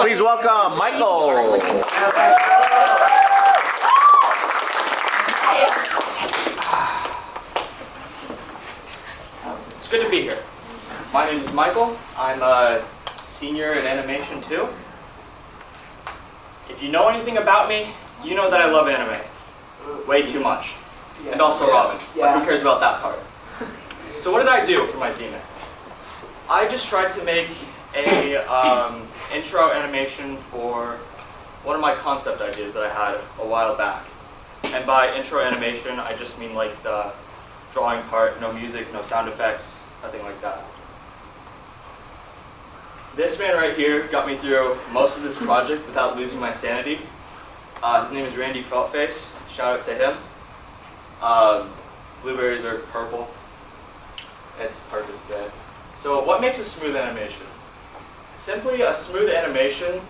Please welcome Michael. It's good to be here. My name is Michael. I'm a senior in animation too. If you know anything about me, you know that I love anime. Way too much. And also Robin. But who cares about that part? So what did I do for my Zenith? I just tried to make a intro animation for one of my concept ideas that I had a while back. And by intro animation, I just mean like the drawing part, no music, no sound effects, nothing like that. This man right here got me through most of this project without losing my sanity. His name is Randy Feltface. Shout out to him. Blueberries are purple. It's purpose bed. So what makes a smooth animation? Simply, a smooth animation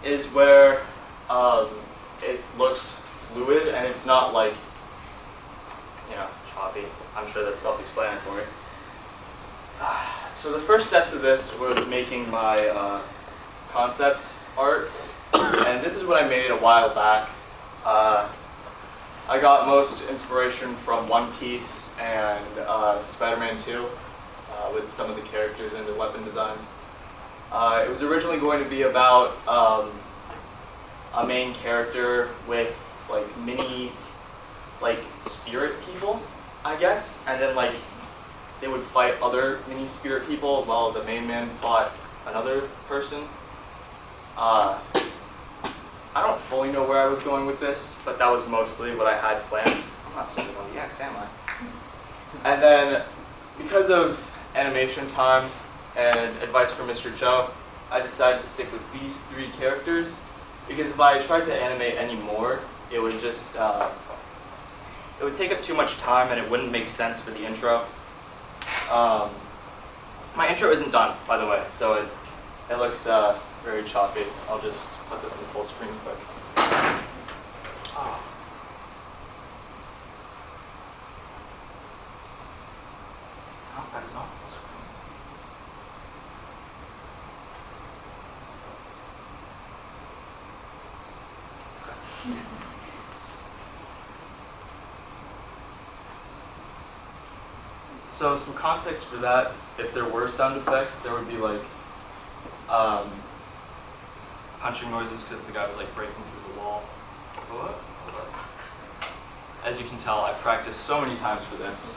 is where it looks fluid and it's not like, choppy. I'm sure that's self-explanatory. So the first steps of this was making my concept art, and this is what I made a while back. I got most inspiration from One Piece and Spider-Man 2 with some of the characters and the weapon designs. It was originally going to be about a main character with like mini spirit people, I guess, and then they would fight other mini spirit people while the main man fought another person. I don't fully know where I was going with this, but that was mostly what I had planned. I'm not stepping on the X, am I? And then, because of animation time and advice from Mr. Cho, I decided to stick with these three characters, because if I tried to animate any more, it would just, it would take up too much time and it wouldn't make sense for the intro. My intro isn't done, by the way, so it looks very choppy. I'll just put this in full screen quick. Oh, that is not full screen. So some context for that, if there were sound effects, there would be punching noises because the guy was breaking through the wall. What? As you can tell, I practiced so many times for this.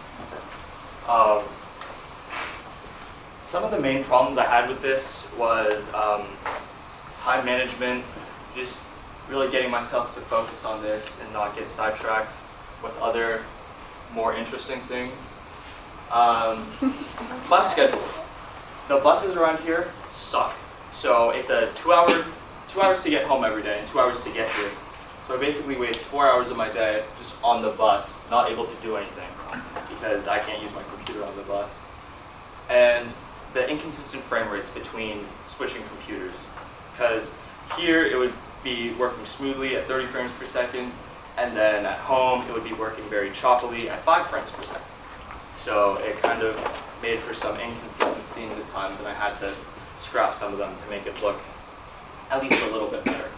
Some of the main problems I had with this was time management, just really getting myself to focus on this and not get sidetracked with other more interesting things. Bus schedules. The buses around here suck. So it's a 2 hours to get home every day and 2 hours to get here. So I basically waste 4 hours of my day just on the bus, not able to do anything because I can't use my computer on the bus. And the inconsistent frame rates between switching computers. Because here it would be working smoothly at 30 frames per second, and then at home it would be working very choppily at 5 frames per second. So it kind of made for some inconsistent scenes at times, and I had to scrap some of them to make it look at least a little bit better.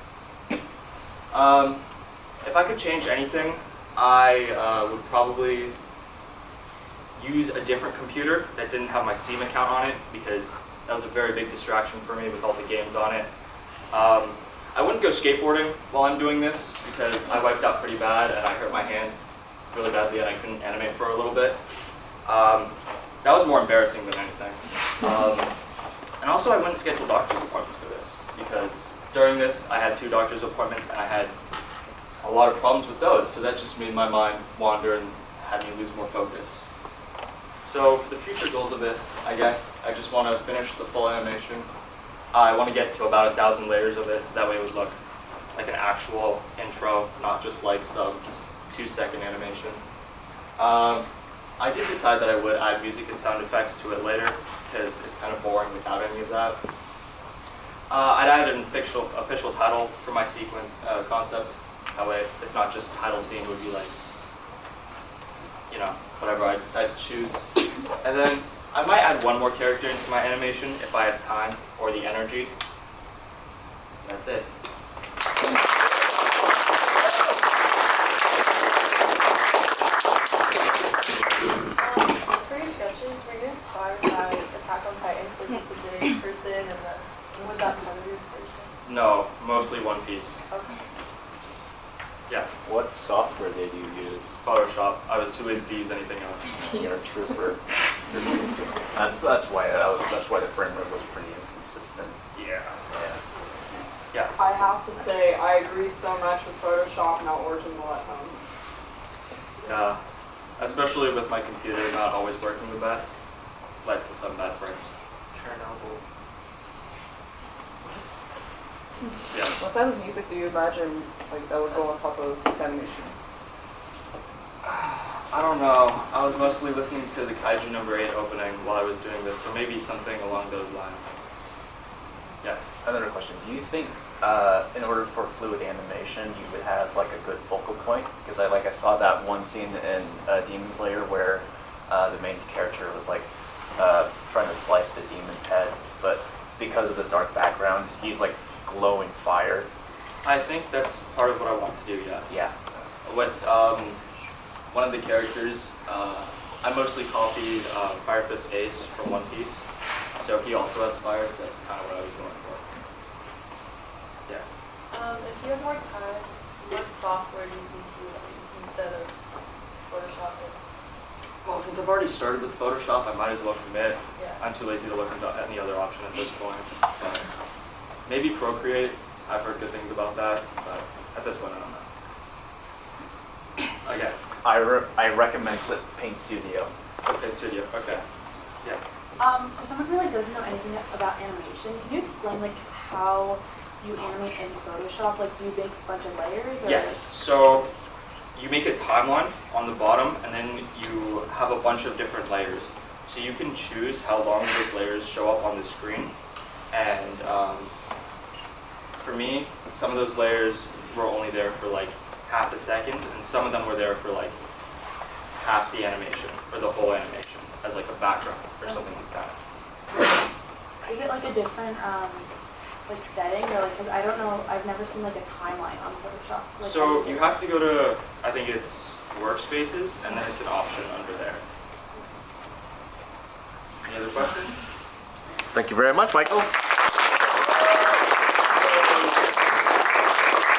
If I could change anything, I would probably use a different computer that didn't have my Steam account on it, because that was a very big distraction for me with all the games on it. I wouldn't go skateboarding while I'm doing this because I wiped out pretty bad and I hurt my hand really badly and I couldn't animate for a little bit. That was more embarrassing than anything. And also I wouldn't schedule doctor's appointments for this because during this I had 2 doctor's appointments and I had a lot of problems with those, so that just made my mind wander and had me lose more focus. So for the future goals of this, I guess I just want to finish the full animation. I want to get to about 1,000 layers of it, so that way it would look like an actual intro, not just like some 2-second animation. I did decide that I would add music and sound effects to it later, because it's kind of boring without any of that. I'd add an official title for my sequence concept. That way it's not just title scene, it would be like, whatever I decide to choose. And then I might add one more character into my animation if I have time or the energy. That's it. For your sketches, were you inspired by Attack on Titan, so like the big person and was that part of your inspiration? No, mostly One Piece. Okay. Yes. What software did you use? Photoshop. I was too lazy to use anything else. You're a trooper. that's why the frame rate was pretty inconsistent. Yeah. Yeah. Yes. I have to say, I agree so much with Photoshop not working well at home. Yeah. Especially with my computer not always working the best, led to some bad frames. Chernobyl. Yeah. What type of music do you imagine like that would go on top of this animation? I don't know. I was mostly listening to the Kaiju number 8 opening while I was doing this, so maybe something along those lines. Yes. Another question. Do you think in order for fluid animation you would have like a good focal point? Because I saw that one scene in Demon Slayer where the main character was like trying to slice the demon's head, but because of the dark background, he's like glowing fire. I think that's part of what I want to do, yes. Yeah. With one of the characters, I mostly copied Fire Fist Ace from One Piece, so he also has fire, so that's kind of what I was going for. Yeah. If you had more time, what software do you think you would use instead of Photoshop? Well, since I've already started with Photoshop, I might as well commit. Yeah. I'm too lazy to look into any other option at this point. But maybe Procreate. I've heard good things about that, but at this point, I don't know. Okay. I recommend Paint Studio. Okay, Studio. Okay. Yes. For someone who like doesn't know anything about animation, can you explain like how you animate in Photoshop? Like, do you make a bunch of layers? Or Yes. So you make a timeline on the bottom, and then you have a bunch of different layers. So you can choose how long those layers show up on the screen. And for me, some of those layers were only there for like half a second, and some of them were there for like half the animation, or the whole animation, as like a background, or something like that. Is it like a different like setting, or like? Because I don't know, I've never seen like a timeline on Photoshop. So you have to go to, I think it's Workspaces, and then it's an option under there. Any other questions? Thank you very much, Michael.